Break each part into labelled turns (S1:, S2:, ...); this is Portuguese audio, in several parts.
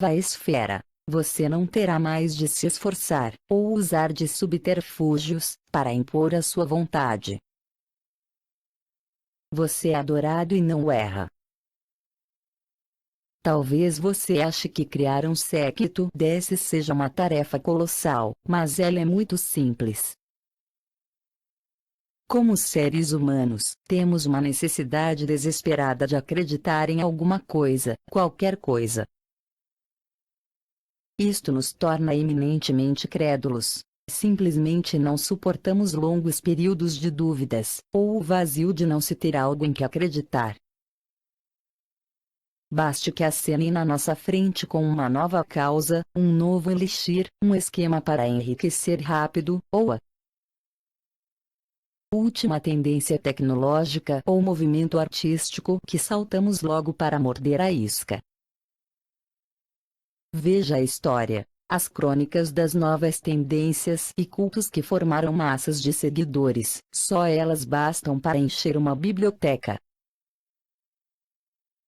S1: a esfera, você não terá mais de se esforçar, ou usar de subterfúgios, para impor a sua vontade. Você é adorado e não erra. Talvez você ache que criar um séquito desses seja uma tarefa colossal, mas ela é muito simples. Como seres humanos, temos uma necessidade desesperada de acreditar em alguma coisa, qualquer coisa. Isto nos torna eminentemente crédulos. Simplesmente não suportamos longos períodos de dúvidas, ou o vazio de não se ter algo em que acreditar. Baste que acene na nossa frente com uma nova causa, um novo elixir, um esquema para enriquecer rápido, ou a última tendência tecnológica ou movimento artístico que saltamos logo para morder a isca. Veja a história, as crônicas das novas tendências e cultos que formaram massas de seguidores, só elas bastam para encher uma biblioteca.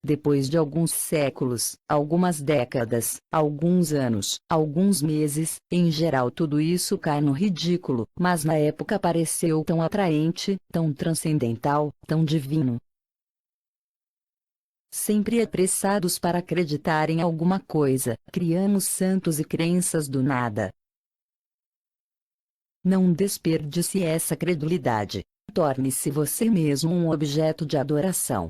S1: Depois de alguns séculos, algumas décadas, alguns anos, alguns meses, em geral tudo isso cai no ridículo, mas na época pareceu tão atraente, tão transcendental, tão divino. Sempre apressados para acreditar em alguma coisa, criamos santos e crenças do nada. Não desperdice essa credulidade. Torne-se você mesmo um objeto de adoração.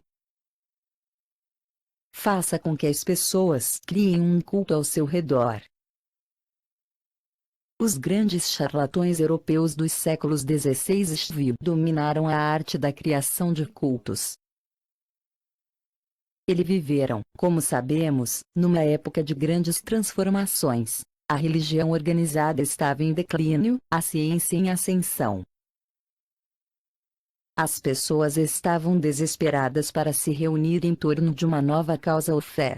S1: Faça com que as pessoas criem um culto ao seu redor. Os grandes charlatões europeus dos séculos XVI e XV dominaram a arte da criação de cultos. Eles viveram, como sabemos, numa época de grandes transformações. A religião organizada estava em declínio, a ciência em ascensão. As pessoas estavam desesperadas para se reunir em torno de uma nova causa ou fé.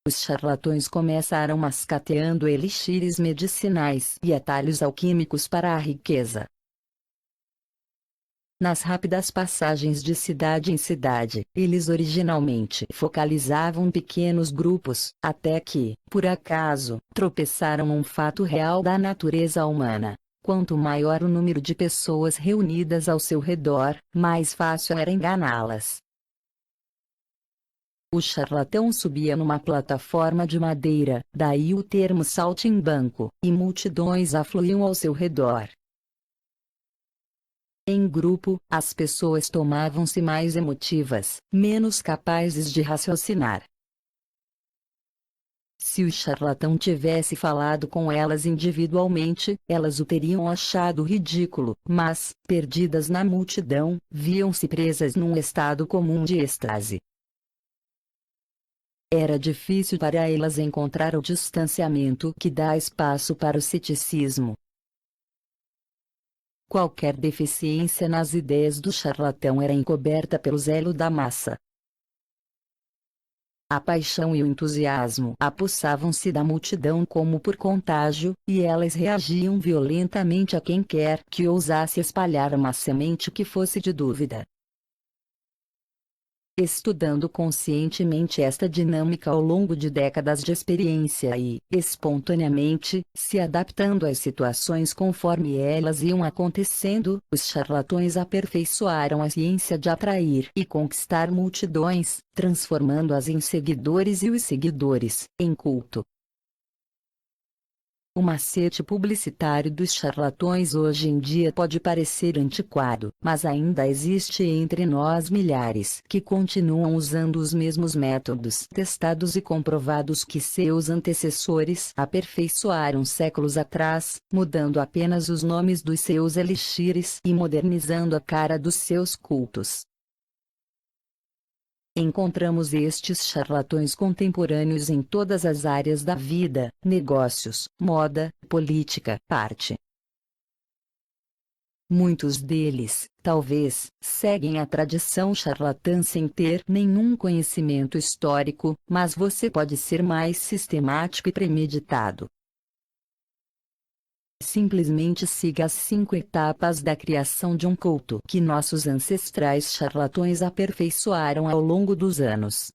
S1: Os charlatões começaram mascateando elixires medicinais e atalhos alquímicos para a riqueza. Nas rápidas passagens de cidade em cidade, eles originalmente focalizavam pequenos grupos, até que, por acaso, tropeçaram num fato real da natureza humana. Quanto maior o número de pessoas reunidas ao seu redor, mais fácil era enganá-las. O charlatão subia numa plataforma de madeira, daí o termo saltimbanco, e multidões afluíam ao seu redor. Em grupo, as pessoas tomavam-se mais emotivas, menos capazes de raciocinar. Se o charlatão tivesse falado com elas individualmente, elas o teriam achado ridículo, mas, perdidas na multidão, viam-se presas num estado comum de êxtase. Era difícil para elas encontrar o distanciamento que dá espaço para o ceticismo. Qualquer deficiência nas ideias do charlatão era encoberta pelo zelo da massa. A paixão e o entusiasmo apossavam-se da multidão como por contágio, e elas reagiam violentamente a quem quer que ousasse espalhar uma semente que fosse de dúvida. Estudando conscientemente esta dinâmica ao longo de décadas de experiência e, espontaneamente, se adaptando às situações conforme elas iam acontecendo, os charlatões aperfeiçoaram a ciência de atrair e conquistar multidões, transformando-as em seguidores e os seguidores, em culto. O macete publicitário dos charlatões hoje em dia pode parecer antiquado, mas ainda existe entre nós milhares que continuam usando os mesmos métodos testados e comprovados que seus antecessores aperfeiçoaram séculos atrás, mudando apenas os nomes dos seus elixires e modernizando a cara dos seus cultos. Encontramos estes charlatões contemporâneos em todas as áreas da vida, negócios, moda, política, arte. Muitos deles, talvez, seguem a tradição charlatã sem ter nenhum conhecimento histórico, mas você pode ser mais sistemático e premeditado. Simplesmente siga as 5 etapas da criação de um culto que nossos ancestrais charlatões aperfeiçoaram ao longo dos anos.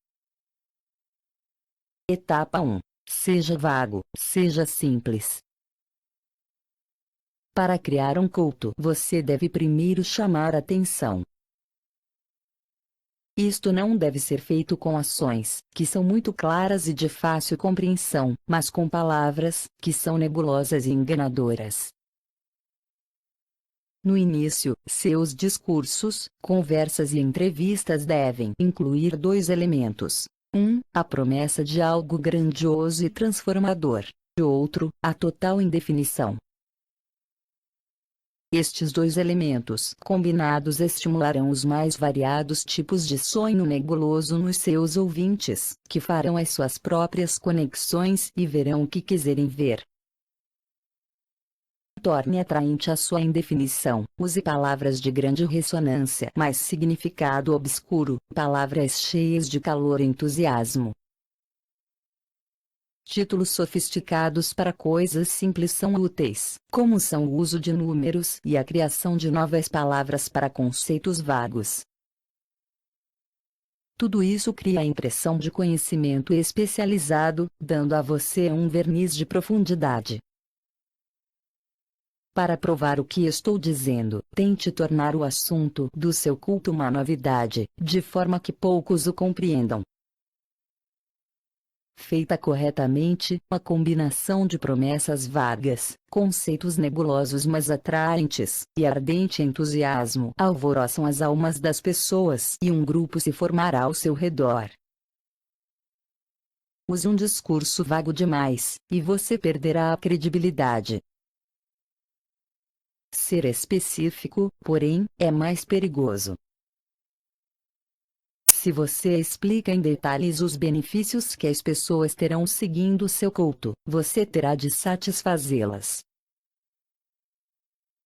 S1: Etapa 1. Seja vago, seja simples. Para criar um culto, você deve primeiro chamar a atenção. Isto não deve ser feito com ações, que são muito claras e de fácil compreensão, mas com palavras, que são nebulosas e enganadoras. No início, seus discursos, conversas e entrevistas devem incluir dois elementos. A promessa de algo grandioso e transformador. E outro, a total indefinição. Estes dois elementos combinados estimularão os mais variados tipos de sonho nebuloso nos seus ouvintes, que farão as suas próprias conexões e verão o que quiserem ver. Torne atraente a sua indefinição. Use palavras de grande ressonância, mas significado obscuro, palavras cheias de calor e entusiasmo. Títulos sofisticados para coisas simples são úteis, como são o uso de números e a criação de novas palavras para conceitos vagos. Tudo isso cria a impressão de conhecimento especializado, dando a você um verniz de profundidade. Para provar o que estou dizendo, tente tornar o assunto do seu culto uma novidade, de forma que poucos o compreendam. Feita corretamente, a combinação de promessas vagas, conceitos nebulosos mas atraentes, e ardente entusiasmo alvoroçam as almas das pessoas e um grupo se formará ao seu redor. Use um discurso vago demais, e você perderá a credibilidade. Ser específico, porém, é mais perigoso. Se você explica em detalhes os benefícios que as pessoas terão seguindo seu culto, você terá de satisfazê-las.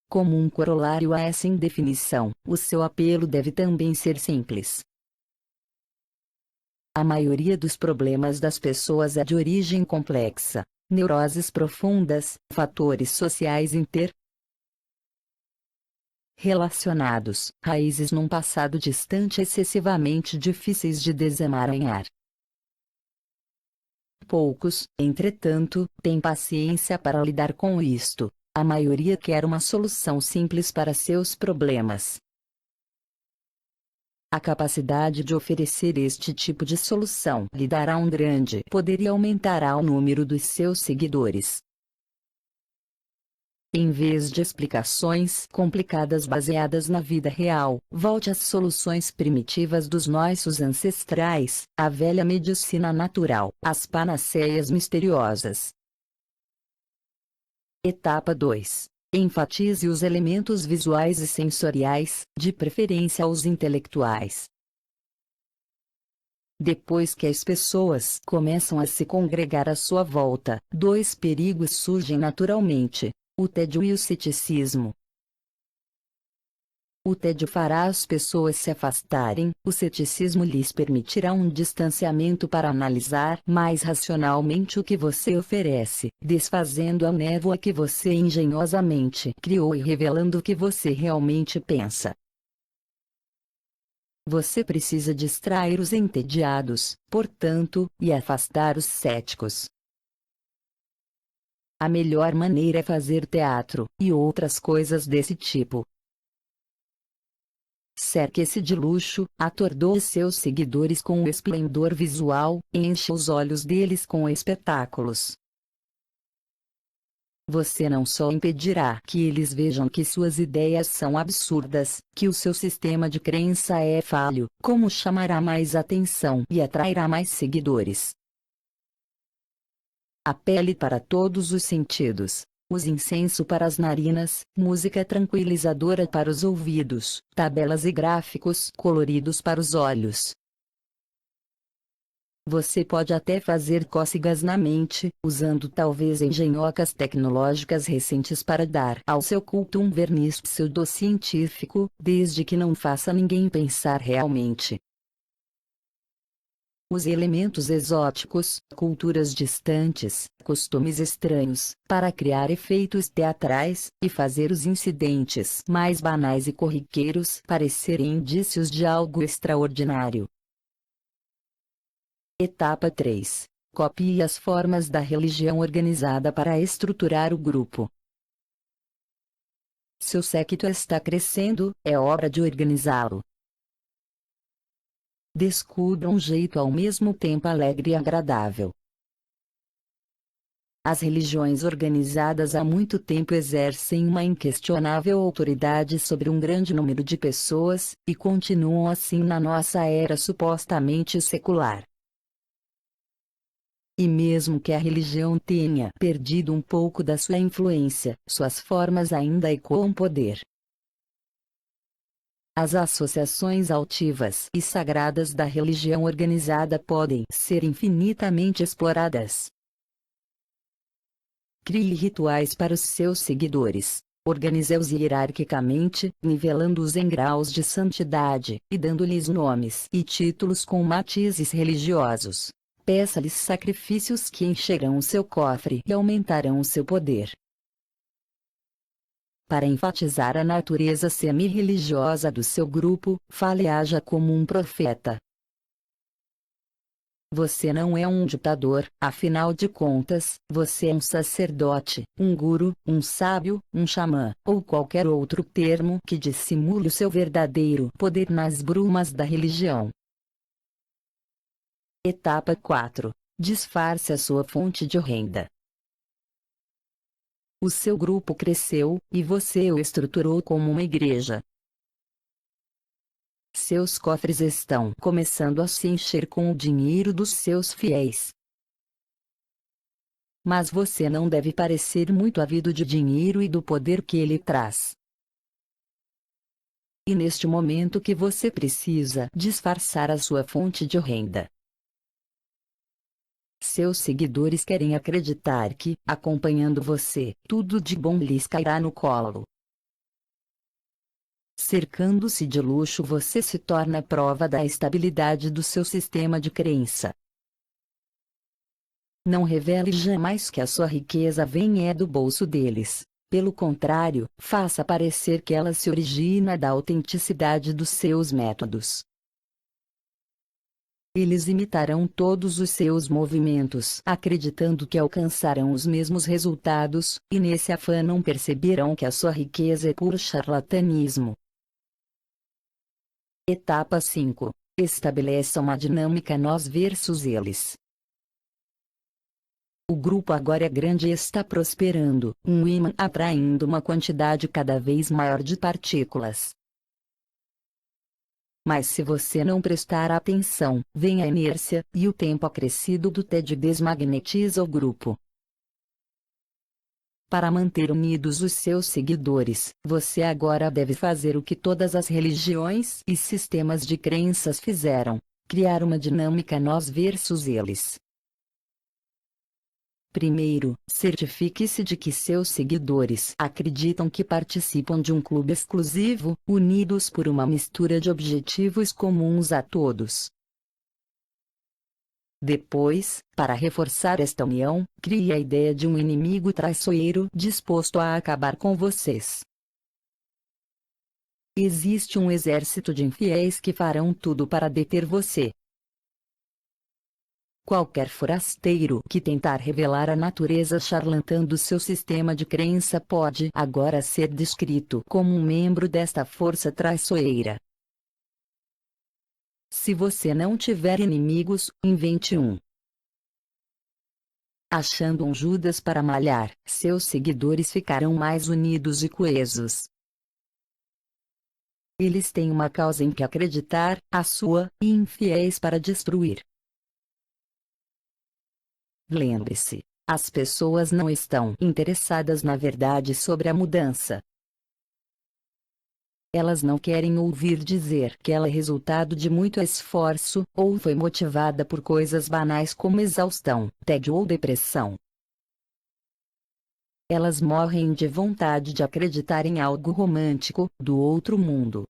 S1: Como um corolário a essa indefinição, o seu apelo deve também ser simples. A maioria dos problemas das pessoas é de origem complexa, neuroses profundas, fatores sociais relacionados, raízes num passado distante excessivamente difíceis de desemaranhar. Poucos, entretanto, têm paciência para lidar com isto. A maioria quer uma solução simples para seus problemas. A capacidade de oferecer este tipo de solução lhe dará um grande poder e aumentará o número dos seus seguidores. Em vez de explicações complicadas baseadas na vida real, volte às soluções primitivas dos nossos ancestrais, a velha medicina natural, as panaceias misteriosas. Etapa 2. Enfatize os elementos visuais e sensoriais, de preferência os intelectuais. Depois que as pessoas começam a se congregar à sua volta, dois perigos surgem naturalmente: o tédio e o ceticismo. O tédio fará as pessoas se afastarem, o ceticismo lhes permitirá um distanciamento para analisar mais racionalmente o que você oferece, desfazendo a névoa que você engenhosamente criou e revelando o que você realmente pensa. Você precisa distrair os entediados, portanto, e afastar os céticos. A melhor maneira é fazer teatro, e outras coisas desse tipo. Cerque-se de luxo, atordoe seus seguidores com o esplendor visual, e encha os olhos deles com espetáculos. Você não só impedirá que eles vejam que suas ideias são absurdas, que o seu sistema de crença é falho, como chamará mais atenção e atrairá mais seguidores. Apele para todos os sentidos. Use incenso para as narinas, música tranquilizadora para os ouvidos, tabelas e gráficos coloridos para os olhos. Você pode até fazer cócegas na mente, usando talvez engenhocas tecnológicas recentes para dar ao seu culto um verniz pseudocientífico, desde que não faça ninguém pensar realmente. Use elementos exóticos, culturas distantes, costumes estranhos, para criar efeitos teatrais, e fazer os incidentes mais banais e corriqueiros parecerem indícios de algo extraordinário. Etapa 3. Copie as formas da religião organizada para estruturar o grupo. Seu séquito está crescendo, é hora de organizá-lo. Descubra um jeito ao mesmo tempo alegre e agradável. As religiões organizadas há muito tempo exercem uma inquestionável autoridade sobre um grande número de pessoas, e continuam assim na nossa era supostamente secular. E mesmo que a religião tenha perdido um pouco da sua influência, suas formas ainda ecoam poder. As associações altivas e sagradas da religião organizada podem ser infinitamente exploradas. Crie rituais para os seus seguidores. Organize-os hierarquicamente, nivelando-os em graus de santidade, e dando-lhes nomes e títulos com matizes religiosos. Peça-lhes sacrifícios que encherão o seu cofre e aumentarão o seu poder. Para enfatizar a natureza semi-religiosa do seu grupo, fale e haja como um profeta. Você não é um ditador, afinal de contas, você é um sacerdote, um guru, um sábio, um xamã, ou qualquer outro termo que dissimule o seu verdadeiro poder nas brumas da religião. Etapa 4. Disfarce a sua fonte de renda. O seu grupo cresceu, e você o estruturou como uma igreja. Seus cofres estão começando a se encher com o dinheiro dos seus fiéis. Mas você não deve parecer muito ávido de dinheiro e do poder que ele traz. E neste momento que você precisa disfarçar a sua fonte de renda. Seus seguidores querem acreditar que, acompanhando você, tudo de bom lhes cairá no colo. Cercando-se de luxo, você se torna prova da estabilidade do seu sistema de crença. Não revele jamais que a sua riqueza vem do bolso deles. Pelo contrário, faça parecer que ela se origina da autenticidade dos seus métodos. Eles imitarão todos os seus movimentos, acreditando que alcançarão os mesmos resultados, e nesse afã não perceberão que a sua riqueza é puro charlatanismo. Etapa 5. Estabeleça uma dinâmica nós versus eles. O grupo agora é grande e está prosperando, um ímã atraindo uma quantidade cada vez maior de partículas. Mas se você não prestar atenção, vem a inércia, e o tempo acrescido do tédio desmagnetiza o grupo. Para manter unidos os seus seguidores, você agora deve fazer o que todas as religiões e sistemas de crenças fizeram: criar uma dinâmica nós versus eles. Primeiro, certifique-se de que seus seguidores acreditam que participam de um clube exclusivo, unidos por uma mistura de objetivos comuns a todos. Depois, para reforçar esta união, crie a ideia de um inimigo traiçoeiro disposto a acabar com vocês. Existe um exército de infiéis que farão tudo para deter você. Qualquer forasteiro que tentar revelar a natureza charlatã do seu sistema de crença pode agora ser descrito como um membro desta força traiçoeira. Se você não tiver inimigos, invente um. Achando um Judas para malhar, seus seguidores ficarão mais unidos e coesos. Eles têm uma causa em que acreditar, a sua, e infiéis para destruir. Lembre-se, as pessoas não estão interessadas na verdade sobre a mudança. Elas não querem ouvir dizer que ela é resultado de muito esforço, ou foi motivada por coisas banais como exaustão, tédio ou depressão. Elas morrem de vontade de acreditar em algo romântico, do outro mundo.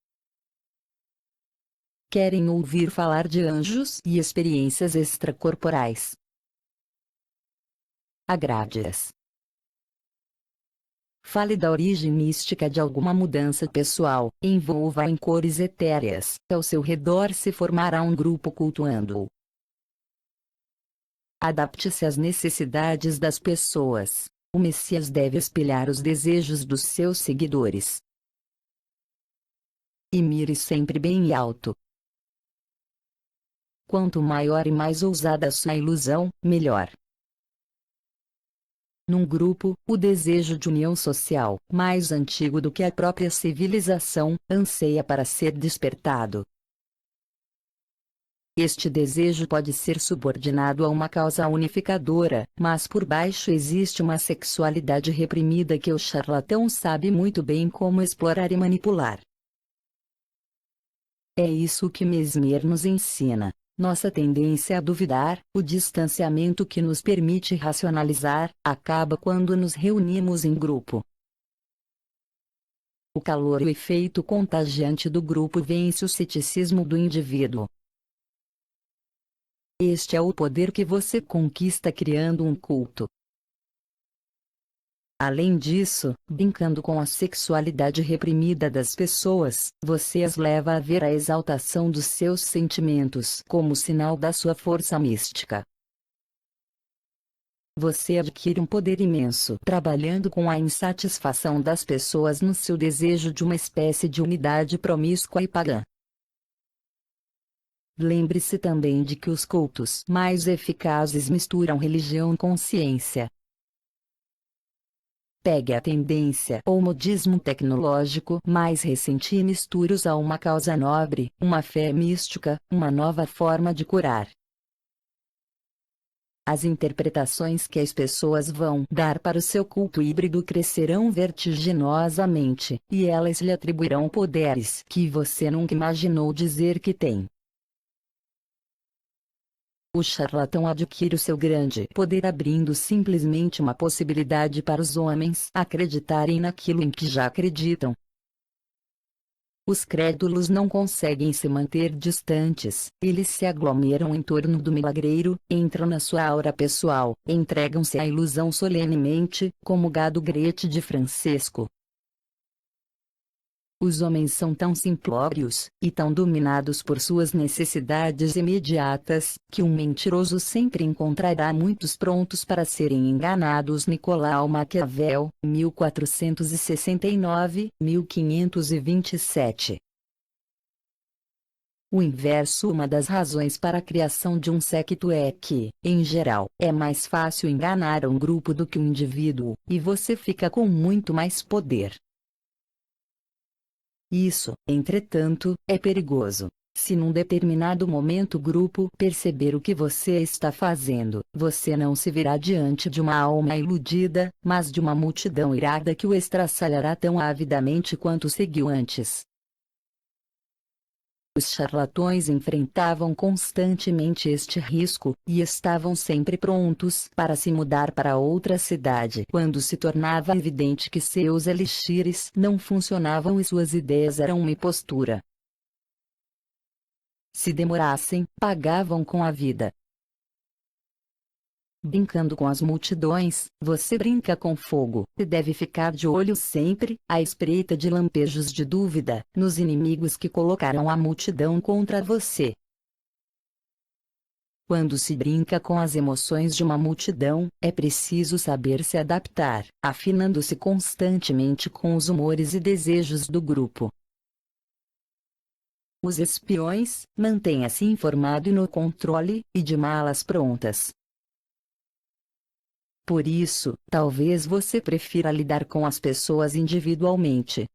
S1: Querem ouvir falar de anjos e experiências extracorporais. Agrade-as. Fale da origem mística de alguma mudança pessoal, envolva-a em cores etéreas. Ao seu redor se formará um grupo cultuando-o. Adapte-se às necessidades das pessoas. O Messias deve espelhar os desejos dos seus seguidores. E mire sempre bem alto. Quanto maior e mais ousada a sua ilusão, melhor. Num grupo, o desejo de união social, mais antigo do que a própria civilização, anseia para ser despertado. Este desejo pode ser subordinado a uma causa unificadora, mas por baixo existe uma sexualidade reprimida que o charlatão sabe muito bem como explorar e manipular. É isso que Mesmer nos ensina. Nossa tendência a duvidar, o distanciamento que nos permite racionalizar, acaba quando nos reunimos em grupo. O calor e o efeito contagiante do grupo vence o ceticismo do indivíduo. Este é o poder que você conquista criando um culto. Além disso, brincando com a sexualidade reprimida das pessoas, você as leva a ver a exaltação dos seus sentimentos como sinal da sua força mística. Você adquire um poder imenso trabalhando com a insatisfação das pessoas no seu desejo de uma espécie de unidade promíscua e pagã. Lembre-se também de que os cultos mais eficazes misturam religião com ciência. Pegue a tendência ou modismo tecnológico mais recente e misture-os a uma causa nobre, uma fé mística, uma nova forma de curar. As interpretações que as pessoas vão dar para o seu culto híbrido crescerão vertiginosamente, e elas lhe atribuirão poderes que você nunca imaginou dizer que tem. O charlatão adquire o seu grande poder abrindo simplesmente uma possibilidade para os homens acreditarem naquilo em que já acreditam. Os crédulos não conseguem se manter distantes, eles se aglomeram em torno do milagreiro, entram na sua aura pessoal, entregam-se à ilusão solenemente, como o gado grete de Francisco. Os homens são tão simplórios, e tão dominados por suas necessidades imediatas, que um mentiroso sempre encontrará muitos prontos para serem enganados. Nicolau Maquiavel, 1469-1527. O inverso. Uma das razões para a criação de um séquito é que, em geral, é mais fácil enganar um grupo do que um indivíduo, e você fica com muito mais poder. Isso, entretanto, é perigoso. Se num determinado momento o grupo perceber o que você está fazendo, você não se virá diante de uma alma iludida, mas de uma multidão irada que o estraçalhará tão avidamente quanto seguiu antes. Os charlatões enfrentavam constantemente este risco, e estavam sempre prontos para se mudar para outra cidade quando se tornava evidente que seus elixires não funcionavam e suas ideias eram uma impostura. Se demorassem, pagavam com a vida. Brincando com as multidões, você brinca com fogo, e deve ficar de olho sempre, à espreita de lampejos de dúvida, nos inimigos que colocarão a multidão contra você. Quando se brinca com as emoções de uma multidão, é preciso saber se adaptar, afinando-se constantemente com os humores e desejos do grupo. Os espiões, mantenha-se informado e no controle, e de malas prontas. Por isso, talvez você prefira lidar com as pessoas individualmente.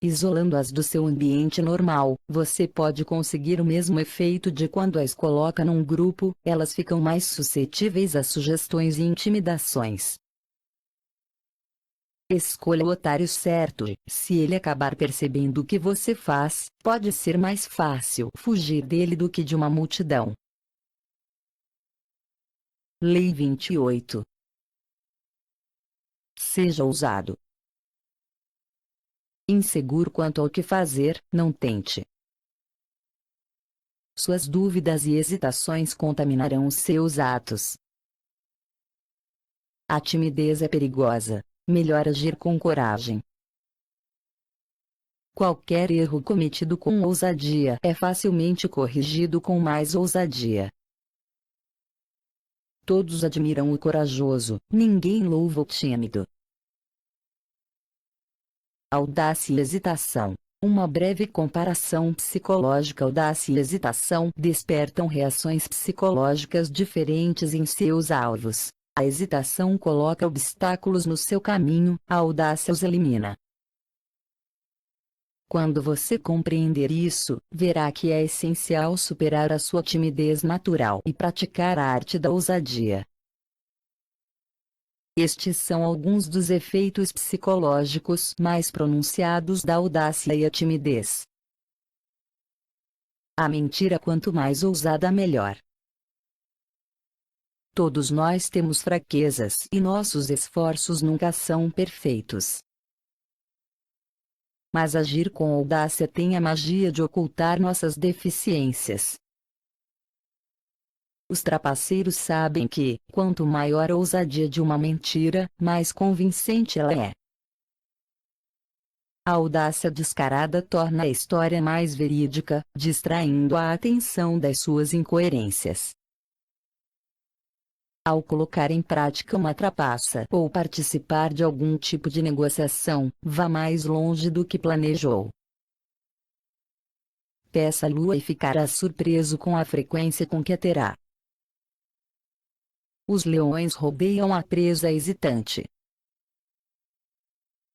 S1: Isolando-as do seu ambiente normal, você pode conseguir o mesmo efeito de quando as coloca num grupo, elas ficam mais suscetíveis a sugestões e intimidações. Escolha o otário certo. Se ele acabar percebendo o que você faz, pode ser mais fácil fugir dele do que de uma multidão. Lei 28. Seja ousado. Inseguro quanto ao que fazer, não tente. Suas dúvidas e hesitações contaminarão os seus atos. A timidez é perigosa. Melhor agir com coragem. Qualquer erro cometido com ousadia é facilmente corrigido com mais ousadia. Todos admiram o corajoso, ninguém louva o tímido. Audácia e hesitação. Uma breve comparação psicológica. Audácia e hesitação despertam reações psicológicas diferentes em seus alvos. A hesitação coloca obstáculos no seu caminho, a audácia os elimina. Quando você compreender isso, verá que é essencial superar a sua timidez natural e praticar a arte da ousadia. Estes são alguns dos efeitos psicológicos mais pronunciados da audácia e a timidez. A mentira, quanto mais ousada, melhor. Todos nós temos fraquezas e nossos esforços nunca são perfeitos. Mas agir com audácia tem a magia de ocultar nossas deficiências. Os trapaceiros sabem que, quanto maior a ousadia de uma mentira, mais convincente ela é. A audácia descarada torna a história mais verídica, distraindo a atenção das suas incoerências. Ao colocar em prática uma trapaça ou participar de algum tipo de negociação, vá mais longe do que planejou. Peça a lua e ficará surpreso com a frequência com que a terá. Os leões rodeiam a presa hesitante.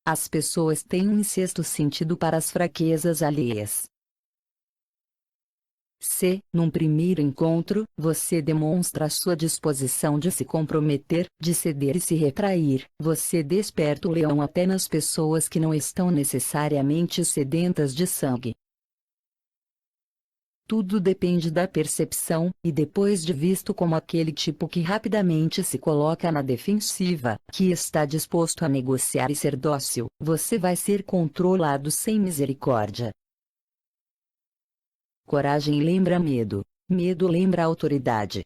S1: As pessoas têm um sexto sentido para as fraquezas alheias. Se, num primeiro encontro, você demonstra a sua disposição de se comprometer, de ceder e se retrair, você desperta o leão até nas pessoas que não estão necessariamente sedentas de sangue. Tudo depende da percepção, e depois de visto como aquele tipo que rapidamente se coloca na defensiva, que está disposto a negociar e ser dócil, você vai ser controlado sem misericórdia. Coragem lembra medo, medo lembra autoridade.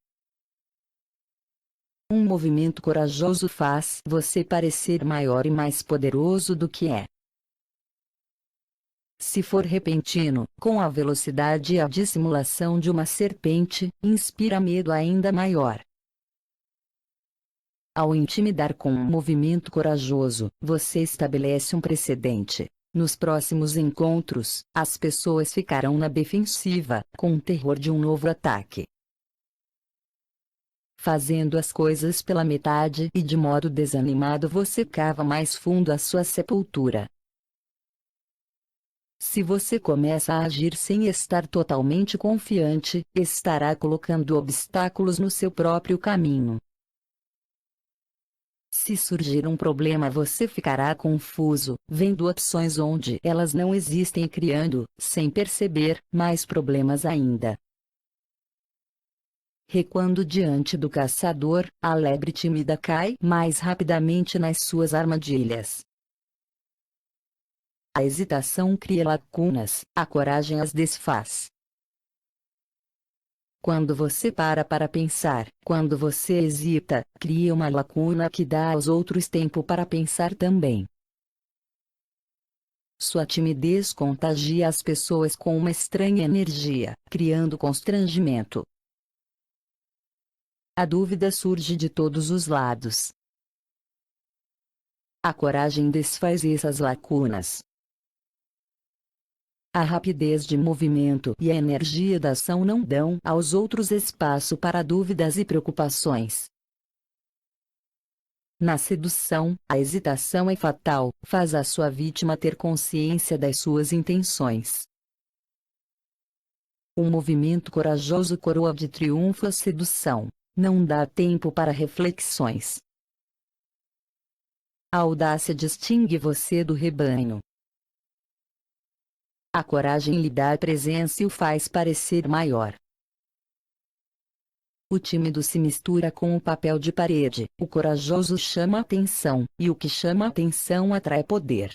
S1: Um movimento corajoso faz você parecer maior e mais poderoso do que é. Se for repentino, com a velocidade e a dissimulação de uma serpente, inspira medo ainda maior. Ao intimidar com um movimento corajoso, você estabelece um precedente. Nos próximos encontros, as pessoas ficarão na defensiva, com o terror de um novo ataque. Fazendo as coisas pela metade e de modo desanimado, você cava mais fundo a sua sepultura. Se você começa a agir sem estar totalmente confiante, estará colocando obstáculos no seu próprio caminho. Se surgir um problema, você ficará confuso, vendo opções onde elas não existem e criando, sem perceber, mais problemas ainda. Recuando diante do caçador, a lebre tímida cai mais rapidamente nas suas armadilhas. A hesitação cria lacunas, a coragem as desfaz. Quando você para pensar, quando você hesita, cria uma lacuna que dá aos outros tempo para pensar também. Sua timidez contagia as pessoas com uma estranha energia, criando constrangimento. A dúvida surge de todos os lados. A coragem desfaz essas lacunas. A rapidez de movimento e a energia da ação não dão aos outros espaço para dúvidas e preocupações. Na sedução, a hesitação é fatal, faz a sua vítima ter consciência das suas intenções. Um movimento corajoso coroa de triunfo a sedução. Não dá tempo para reflexões. A audácia distingue você do rebanho. A coragem lhe dá presença e o faz parecer maior. O tímido se mistura com o papel de parede, o corajoso chama atenção, e o que chama atenção atrai poder.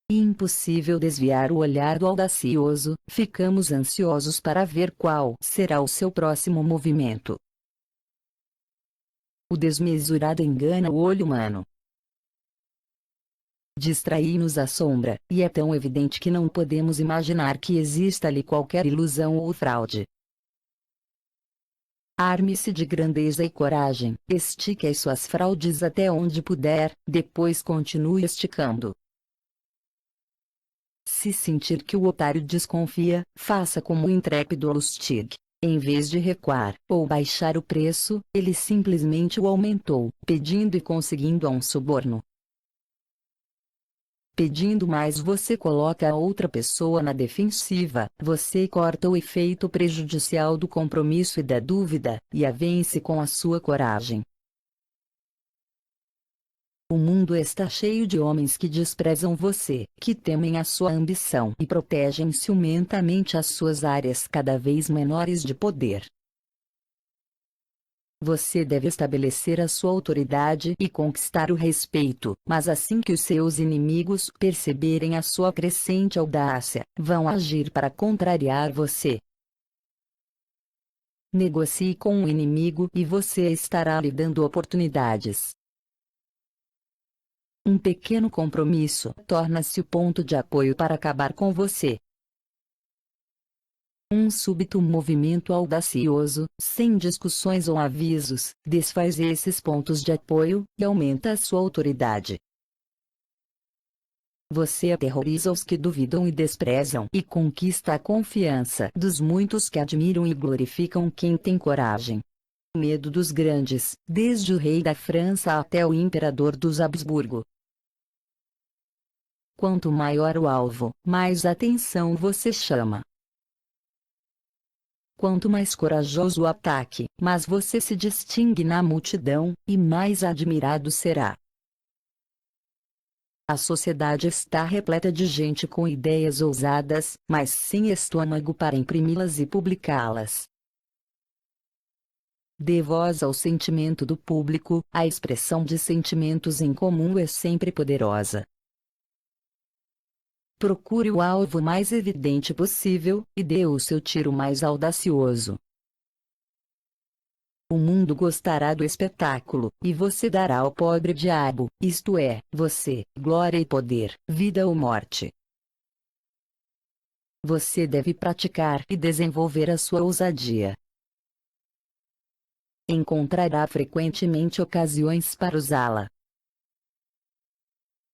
S1: Impossível desviar o olhar do audacioso, ficamos ansiosos para ver qual será o seu próximo movimento. O desmesurado engana o olho humano. Distrai-nos a sombra, e é tão evidente que não podemos imaginar que exista ali qualquer ilusão ou fraude. Arme-se de grandeza e coragem, estique as suas fraldes até onde puder, depois continue esticando. Se sentir que o otário desconfia, faça como o intrépido Lustig. Em vez de recuar ou baixar o preço, ele simplesmente o aumentou, pedindo e conseguindo um suborno. Pedindo mais, você coloca a outra pessoa na defensiva, você corta o efeito prejudicial do compromisso e da dúvida, e a vence com a sua coragem. O mundo está cheio de homens que desprezam você, que temem a sua ambição e protegem ciumentamente as suas áreas cada vez menores de poder. Você deve estabelecer a sua autoridade e conquistar o respeito, mas assim que os seus inimigos perceberem a sua crescente audácia, vão agir para contrariar você. Negocie com o inimigo e você estará lhe dando oportunidades. Um pequeno compromisso torna-se o ponto de apoio para acabar com você. Um súbito movimento audacioso, sem discussões ou avisos, desfaz esses pontos de apoio e aumenta a sua autoridade. Você aterroriza os que duvidam e desprezam e conquista a confiança dos muitos que admiram e glorificam quem tem coragem. O medo dos grandes, desde o rei da França até o imperador dos Habsburgo. Quanto maior o alvo, mais atenção você chama. Quanto mais corajoso o ataque, mais você se distingue na multidão, e mais admirado será. A sociedade está repleta de gente com ideias ousadas, mas sem estômago para imprimi-las e publicá-las. Dê voz ao sentimento do público, a expressão de sentimentos em comum é sempre poderosa. Procure o alvo mais evidente possível, e dê o seu tiro mais audacioso. O mundo gostará do espetáculo, e você dará ao pobre diabo, isto é, você, glória e poder, vida ou morte. Você deve praticar e desenvolver a sua ousadia. Encontrará frequentemente ocasiões para usá-la.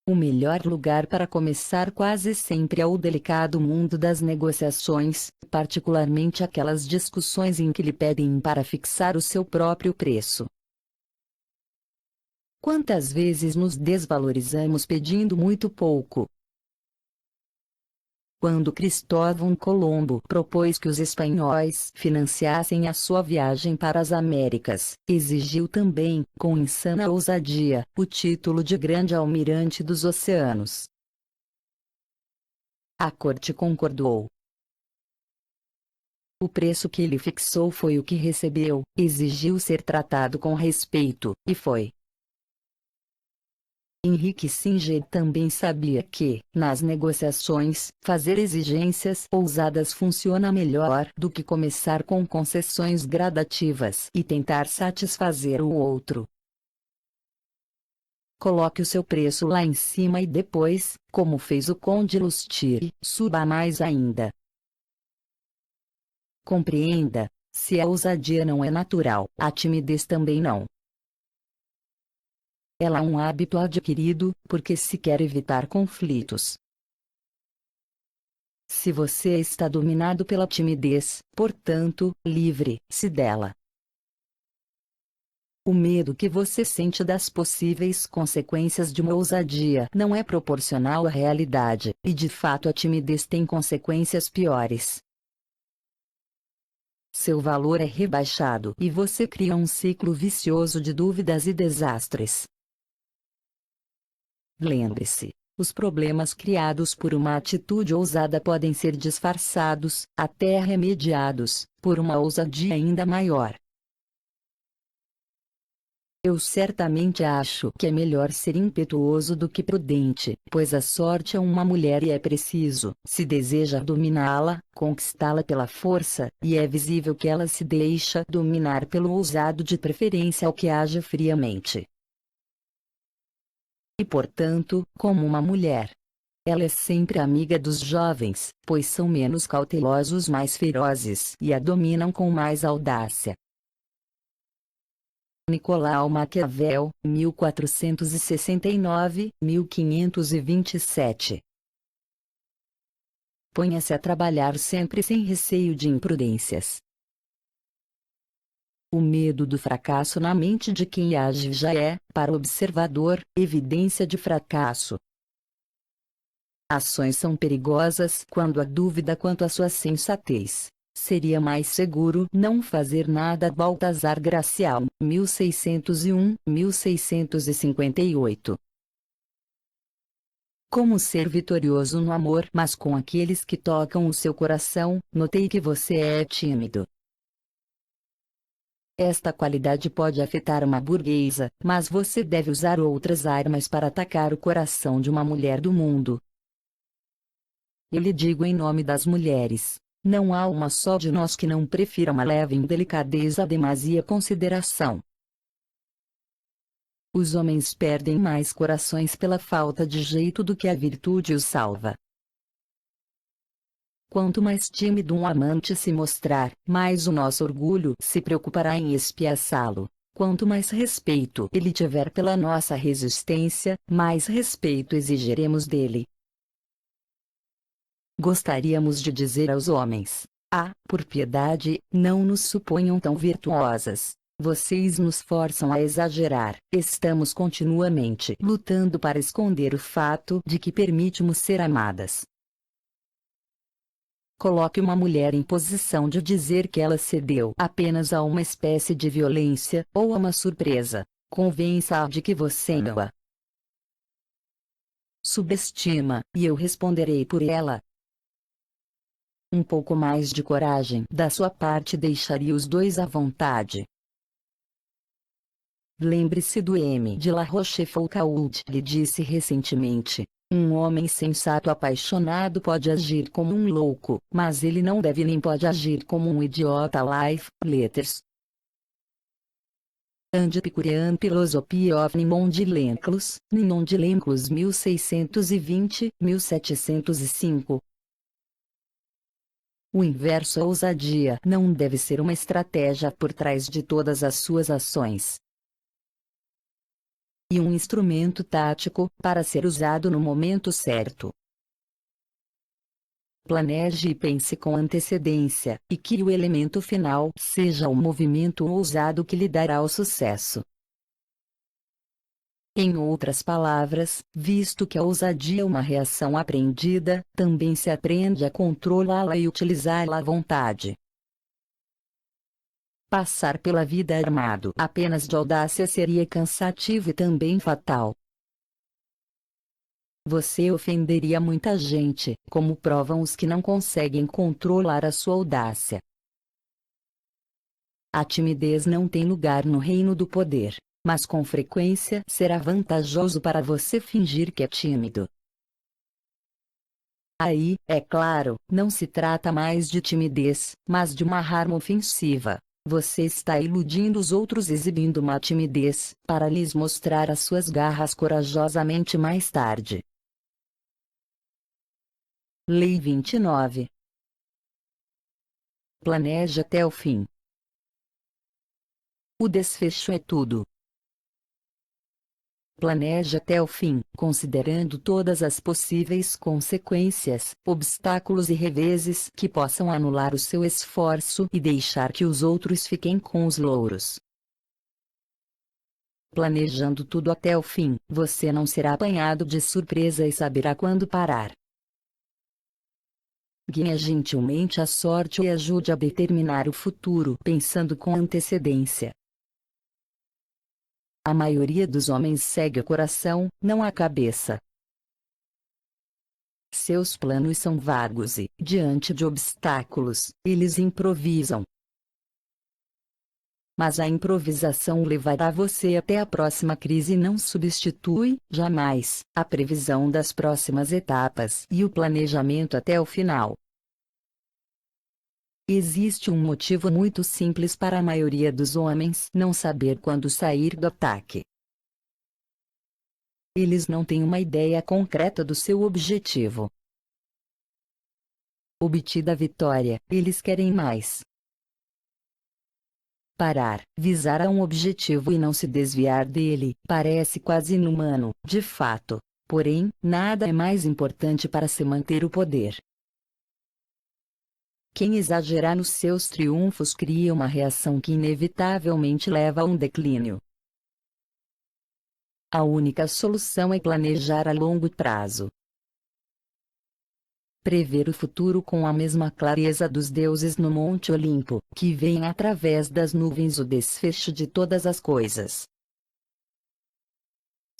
S1: O melhor lugar para começar quase sempre é o delicado mundo das negociações, particularmente aquelas discussões em que lhe pedem para fixar o seu próprio preço. Quantas vezes nos desvalorizamos pedindo muito pouco? Quando Cristóvão Colombo propôs que os espanhóis financiassem a sua viagem para as Américas, exigiu também, com insana ousadia, o título de Grande Almirante dos Oceanos. A corte concordou. O preço que ele fixou foi o que recebeu, exigiu ser tratado com respeito, e foi. Henrique Singer também sabia que, nas negociações, fazer exigências ousadas funciona melhor do que começar com concessões gradativas e tentar satisfazer o outro. Coloque o seu preço lá em cima e depois, como fez o Conde Lustig, suba mais ainda. Compreenda, se a ousadia não é natural, a timidez também não. Ela é um hábito adquirido, porque se quer evitar conflitos. Se você está dominado pela timidez, portanto, livre-se dela. O medo que você sente das possíveis consequências de uma ousadia não é proporcional à realidade, e de fato a timidez tem consequências piores. Seu valor é rebaixado e você cria um ciclo vicioso de dúvidas e desastres. Lembre-se, os problemas criados por uma atitude ousada podem ser disfarçados, até remediados, por uma ousadia ainda maior. Eu certamente acho que é melhor ser impetuoso do que prudente, pois a sorte é uma mulher e é preciso, se deseja dominá-la, conquistá-la pela força, e é visível que ela se deixa dominar pelo ousado, de preferência ao que age friamente. E portanto, como uma mulher. Ela é sempre amiga dos jovens, pois são menos cautelosos, mais ferozes e a dominam com mais audácia. Nicolau Maquiavel, 1469-1527. Ponha-se a trabalhar sempre sem receio de imprudências. O medo do fracasso na mente de quem age já é, para o observador, evidência de fracasso. Ações são perigosas quando há dúvida quanto à sua sensatez. Seria mais seguro não fazer nada. Baltazar Gracial, 1601-1658. Como ser vitorioso no amor, mas com aqueles que tocam o seu coração. Notei que você é tímido. Esta qualidade pode afetar uma burguesa, mas você deve usar outras armas para atacar o coração de uma mulher do mundo. Eu lhe digo em nome das mulheres. Não há uma só de nós que não prefira uma leve indelicadeza a demasia consideração. Os homens perdem mais corações pela falta de jeito do que a virtude os salva. Quanto mais tímido um amante se mostrar, mais o nosso orgulho se preocupará em espiaçá-lo. Quanto mais respeito ele tiver pela nossa resistência, mais respeito exigiremos dele. Gostaríamos de dizer aos homens: por piedade, não nos suponham tão virtuosas. Vocês nos forçam a exagerar. Estamos continuamente lutando para esconder o fato de que permitimos ser amadas. Coloque uma mulher em posição de dizer que ela cedeu apenas a uma espécie de violência, ou a uma surpresa. Convença-a de que você ama. Subestima, e eu responderei por ela. Um pouco mais de coragem da sua parte deixaria os dois à vontade. Lembre-se do M. de La Rochefoucauld, lhe disse recentemente: um homem sensato apaixonado pode agir como um louco, mas ele não deve nem pode agir como um idiota. Life, Letters. And Epicurean Philosophy of Ninon de Lenclos, 1620-1705. O inverso à ousadia não deve ser uma estratégia por trás de todas as suas ações, e um instrumento tático, para ser usado no momento certo. Planeje e pense com antecedência, e que o elemento final seja o movimento ousado que lhe dará o sucesso. Em outras palavras, visto que a ousadia é uma reação aprendida, também se aprende a controlá-la e utilizá-la à vontade. Passar pela vida armado apenas de audácia seria cansativo e também fatal. Você ofenderia muita gente, como provam os que não conseguem controlar a sua audácia. A timidez não tem lugar no reino do poder, mas com frequência será vantajoso para você fingir que é tímido. Aí, é claro, não se trata mais de timidez, mas de uma arma ofensiva. Você está iludindo os outros exibindo uma timidez, para lhes mostrar as suas garras corajosamente mais tarde. Lei 29. Planeje até o fim. O desfecho é tudo. Planeje até o fim, considerando todas as possíveis consequências, obstáculos e reveses que possam anular o seu esforço e deixar que os outros fiquem com os louros. Planejando tudo até o fim, você não será apanhado de surpresa e saberá quando parar. Guie gentilmente a sorte e ajude a determinar o futuro pensando com antecedência. A maioria dos homens segue o coração, não a cabeça. Seus planos são vagos e, diante de obstáculos, eles improvisam. Mas a improvisação levará você até a próxima crise e não substitui, jamais, a previsão das próximas etapas e o planejamento até o final. Existe um motivo muito simples para a maioria dos homens não saber quando sair do ataque. Eles não têm uma ideia concreta do seu objetivo. Obtida a vitória, eles querem mais. Parar, visar a um objetivo e não se desviar dele, parece quase inumano, de fato. Porém, nada é mais importante para se manter o poder. Quem exagerar nos seus triunfos cria uma reação que inevitavelmente leva a um declínio. A única solução é planejar a longo prazo. Prever o futuro com a mesma clareza dos deuses no Monte Olimpo, que veem através das nuvens o desfecho de todas as coisas.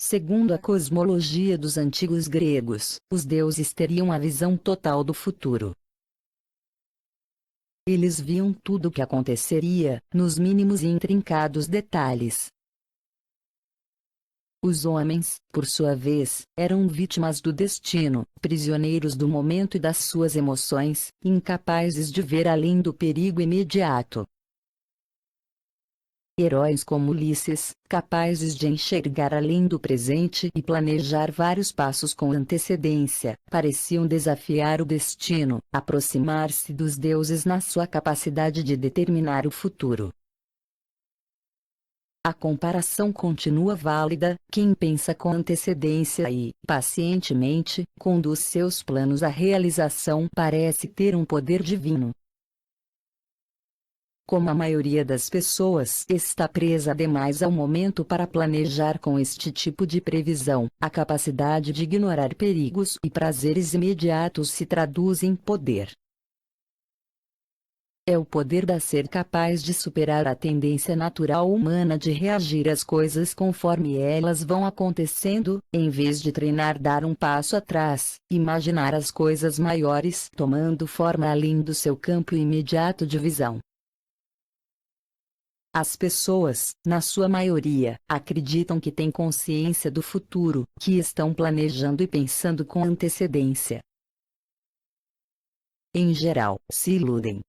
S1: Segundo a cosmologia dos antigos gregos, os deuses teriam a visão total do futuro. Eles viam tudo o que aconteceria, nos mínimos e intrincados detalhes. Os homens, por sua vez, eram vítimas do destino, prisioneiros do momento e das suas emoções, incapazes de ver além do perigo imediato. Heróis como Ulisses, capazes de enxergar além do presente e planejar vários passos com antecedência, pareciam desafiar o destino, aproximar-se dos deuses na sua capacidade de determinar o futuro. A comparação continua válida: quem pensa com antecedência e, pacientemente, conduz seus planos à realização parece ter um poder divino. Como a maioria das pessoas está presa demais ao momento para planejar com este tipo de previsão, a capacidade de ignorar perigos e prazeres imediatos se traduz em poder. É o poder da ser capaz de superar a tendência natural humana de reagir às coisas conforme elas vão acontecendo, em vez de treinar dar um passo atrás, imaginar as coisas maiores tomando forma além do seu campo imediato de visão. As pessoas, na sua maioria, acreditam que têm consciência do futuro, que estão planejando e pensando com antecedência. Em geral, se iludem.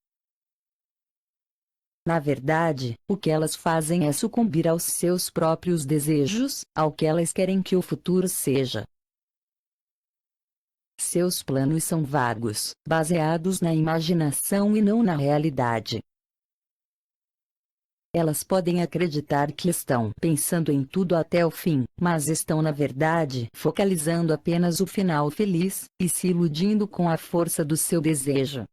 S1: Na verdade, o que elas fazem é sucumbir aos seus próprios desejos, ao que elas querem que o futuro seja. Seus planos são vagos, baseados na imaginação e não na realidade. Elas podem acreditar que estão pensando em tudo até o fim, mas estão na verdade focalizando apenas o final feliz, e se iludindo com a força do seu desejo.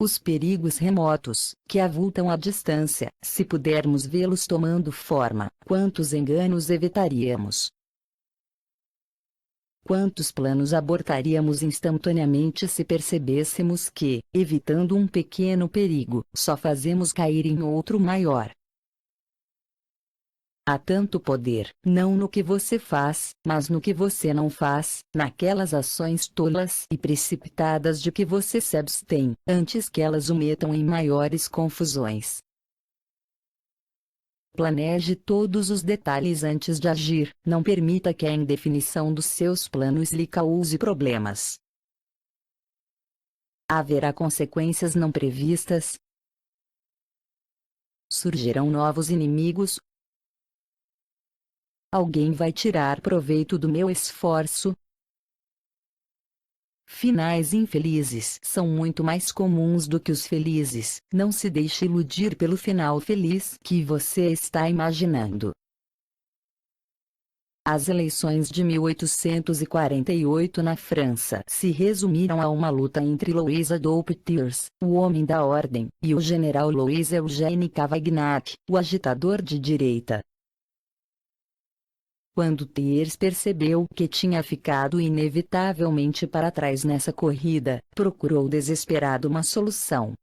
S1: Os perigos remotos, que avultam à distância, se pudermos vê-los tomando forma, quantos enganos evitaríamos? Quantos planos abortaríamos instantaneamente se percebêssemos que, evitando um pequeno perigo, só fazemos cair em outro maior? Há tanto poder, não no que você faz, mas no que você não faz, naquelas ações tolas e precipitadas de que você se abstém, antes que elas o metam em maiores confusões. Planeje todos os detalhes antes de agir, não permita que a indefinição dos seus planos lhe cause problemas. Haverá consequências não previstas. Surgirão novos inimigos. Alguém vai tirar proveito do meu esforço. Finais infelizes são muito mais comuns do que os felizes. Não se deixe iludir pelo final feliz que você está imaginando. As eleições de 1848 na França se resumiram a uma luta entre Louis Adolphe Thiers, o homem da ordem, e o general Louis Eugène Cavaignac, o agitador de direita. Quando Thiers percebeu que tinha ficado inevitavelmente para trás nessa corrida, procurou desesperado uma solução.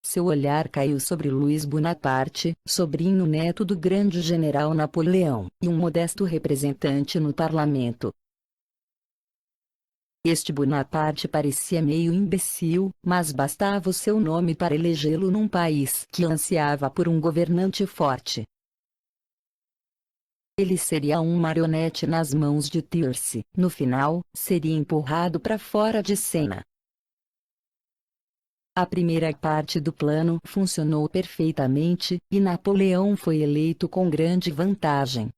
S1: Seu olhar caiu sobre Louis Bonaparte, sobrinho neto do grande general Napoleão, e um modesto representante no parlamento. Este Bonaparte parecia meio imbecil, mas bastava o seu nome para elegê-lo num país que ansiava por um governante forte. Ele seria um marionete nas mãos de Thiers. No final, seria empurrado para fora de cena. A primeira parte do plano funcionou perfeitamente, e Napoleão foi eleito com grande vantagem.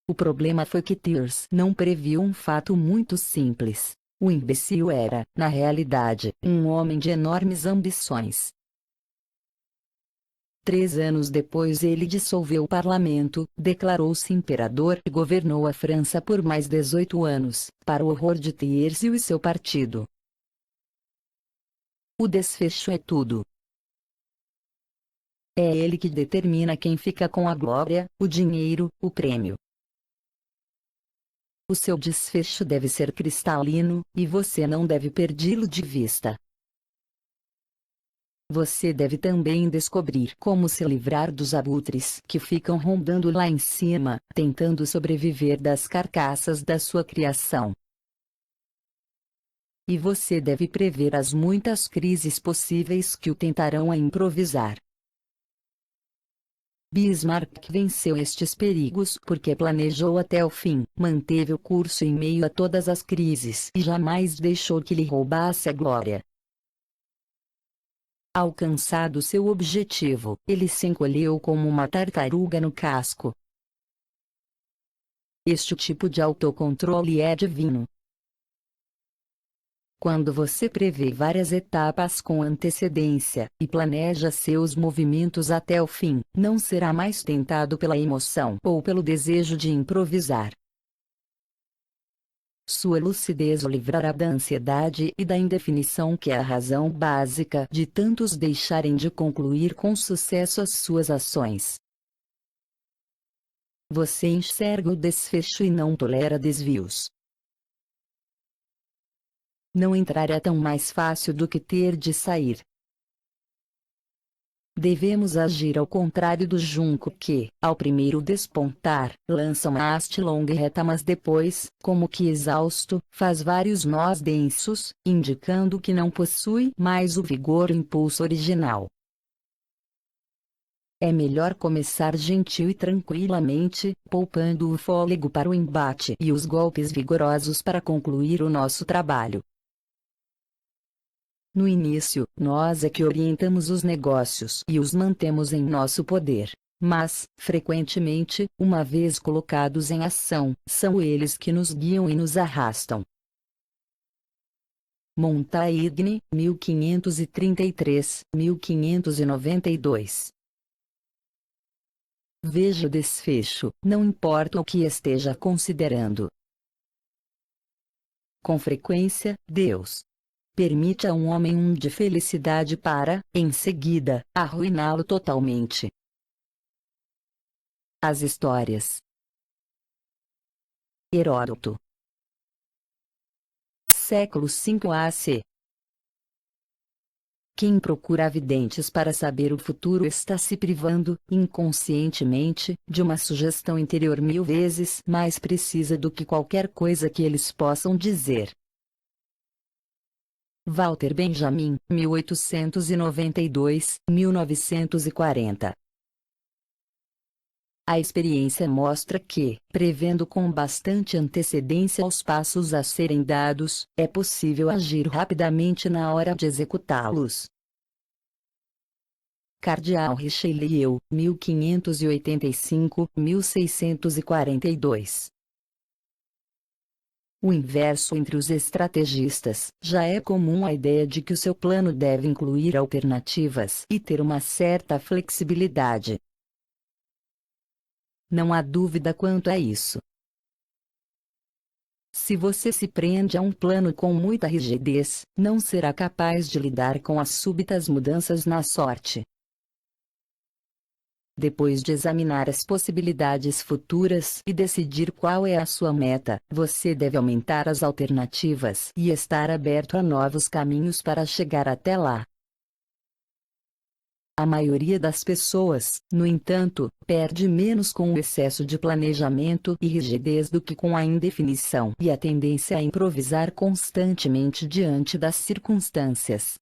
S1: O problema foi que Thiers não previu um fato muito simples. O imbecil era, na realidade, um homem de enormes ambições. 3 anos depois ele dissolveu o parlamento, declarou-se imperador e governou a França por mais 18 anos, para o horror de Thierry e seu partido. O desfecho é tudo. É ele que determina quem fica com a glória, o dinheiro, o prêmio. O seu desfecho deve ser cristalino, e você não deve perdê-lo de vista. Você deve também descobrir como se livrar dos abutres que ficam rondando lá em cima, tentando sobreviver das carcaças da sua criação. E você deve prever as muitas crises possíveis que o tentarão a improvisar. Bismarck venceu estes perigos porque planejou até o fim, manteve o curso em meio a todas as crises e jamais deixou que lhe roubasse a glória. Alcançado seu objetivo, ele se encolheu como uma tartaruga no casco. Este tipo de autocontrole é divino. Quando você prevê várias etapas com antecedência, e planeja seus movimentos até o fim, não será mais tentado pela emoção ou pelo desejo de improvisar. Sua lucidez o livrará da ansiedade e da indefinição que é a razão básica de tantos deixarem de concluir com sucesso as suas ações. Você enxerga o desfecho e não tolera desvios. Não entrar é tão mais fácil do que ter de sair. Devemos agir ao contrário do junco que, ao primeiro despontar, lança uma haste longa e reta, mas depois, como que exausto, faz vários nós densos, indicando que não possui mais o vigor e impulso original. É melhor começar gentil e tranquilamente, poupando o fôlego para o embate e os golpes vigorosos para concluir o nosso trabalho. No início, nós é que orientamos os negócios e os mantemos em nosso poder. Mas, frequentemente, uma vez colocados em ação, são eles que nos guiam e nos arrastam. Montaigne, 1533-1592. Veja o desfecho, não importa o que esteja considerando. Com frequência, Deus permite a um homem de felicidade para, em seguida, arruiná-lo totalmente. As histórias. Heródoto. Século V AC. Quem procura videntes para saber o futuro está se privando, inconscientemente, de uma sugestão interior 1000 vezes mais precisa do que qualquer coisa que eles possam dizer. Walter Benjamin, 1892-1940. A experiência mostra que, prevendo com bastante antecedência os passos a serem dados, é possível agir rapidamente na hora de executá-los. Cardeal Richelieu, 1585-1642. O inverso entre os estrategistas, já é comum a ideia de que o seu plano deve incluir alternativas e ter uma certa flexibilidade. Não há dúvida quanto a isso. Se você se prende a um plano com muita rigidez, não será capaz de lidar com as súbitas mudanças na sorte. Depois de examinar as possibilidades futuras e decidir qual é a sua meta, você deve aumentar as alternativas e estar aberto a novos caminhos para chegar até lá. A maioria das pessoas, no entanto, perde menos com o excesso de planejamento e rigidez do que com a indefinição e a tendência a improvisar constantemente diante das circunstâncias.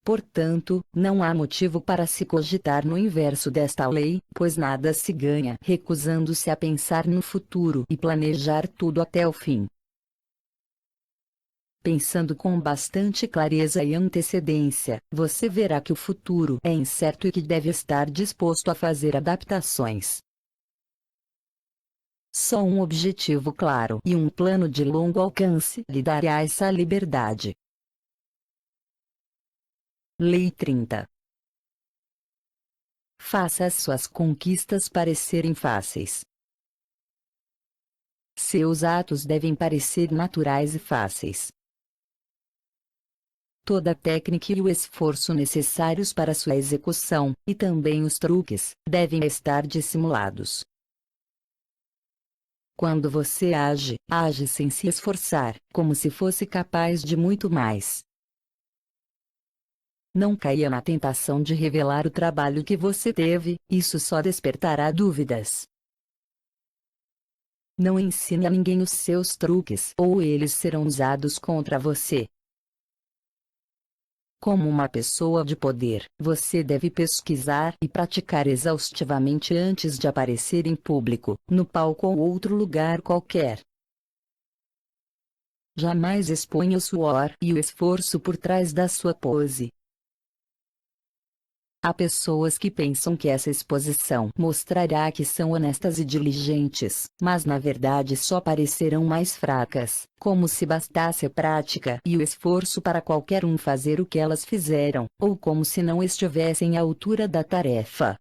S1: Portanto, não há motivo para se cogitar no inverso desta lei, pois nada se ganha recusando-se a pensar no futuro e planejar tudo até o fim. Pensando com bastante clareza e antecedência, você verá que o futuro é incerto e que deve estar disposto a fazer adaptações. Só um objetivo claro e um plano de longo alcance lhe dará essa liberdade. Lei 30. Faça as suas conquistas parecerem fáceis. Seus atos devem parecer naturais e fáceis. Toda a técnica e o esforço necessários para sua execução, e também os truques, devem estar dissimulados. Quando você age, age sem se esforçar, como se fosse capaz de muito mais. Não caia na tentação de revelar o trabalho que você teve, isso só despertará dúvidas. Não ensine a ninguém os seus truques, ou eles serão usados contra você. Como uma pessoa de poder, você deve pesquisar e praticar exaustivamente antes de aparecer em público, no palco ou outro lugar qualquer. Jamais exponha o suor e o esforço por trás da sua pose. Há pessoas que pensam que essa exposição mostrará que são honestas e diligentes, mas na verdade só parecerão mais fracas, como se bastasse a prática e o esforço para qualquer um fazer o que elas fizeram, ou como se não estivessem à altura da tarefa.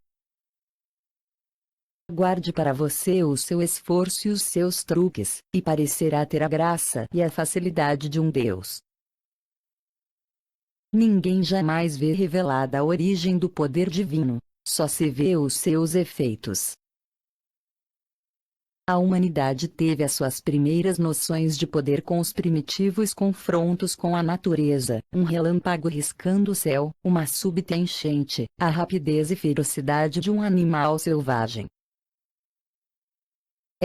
S1: Guarde para você o seu esforço e os seus truques, e parecerá ter a graça e a facilidade de um Deus. Ninguém jamais vê revelada a origem do poder divino, só se vê os seus efeitos. A humanidade teve as suas primeiras noções de poder com os primitivos confrontos com a natureza, um relâmpago riscando o céu, uma súbita enchente, a rapidez e ferocidade de um animal selvagem.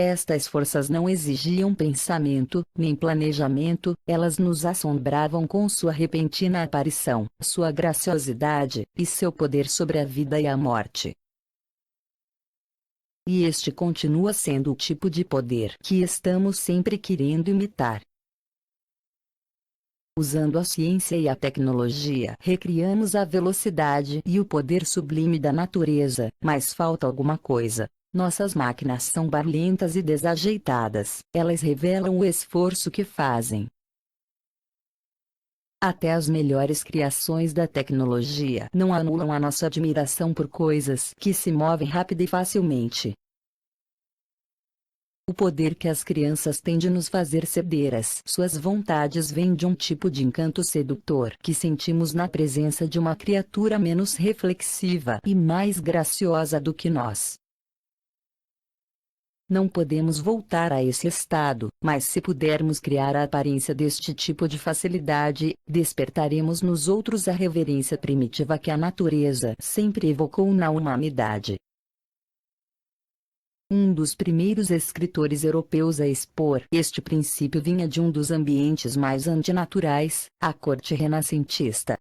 S1: Estas forças não exigiam pensamento, nem planejamento, elas nos assombravam com sua repentina aparição, sua graciosidade, e seu poder sobre a vida e a morte. E este continua sendo o tipo de poder que estamos sempre querendo imitar. Usando a ciência e a tecnologia, recriamos a velocidade e o poder sublime da natureza, mas falta alguma coisa. Nossas máquinas são barulhentas e desajeitadas, elas revelam o esforço que fazem. Até as melhores criações da tecnologia não anulam a nossa admiração por coisas que se movem rápido e facilmente. O poder que as crianças têm de nos fazer ceder às suas vontades vem de um tipo de encanto sedutor que sentimos na presença de uma criatura menos reflexiva e mais graciosa do que nós. Não podemos voltar a esse estado, mas se pudermos criar a aparência deste tipo de facilidade, despertaremos nos outros a reverência primitiva que a natureza sempre evocou na humanidade. Um dos primeiros escritores europeus a expor este princípio vinha de um dos ambientes mais antinaturais, a corte renascentista.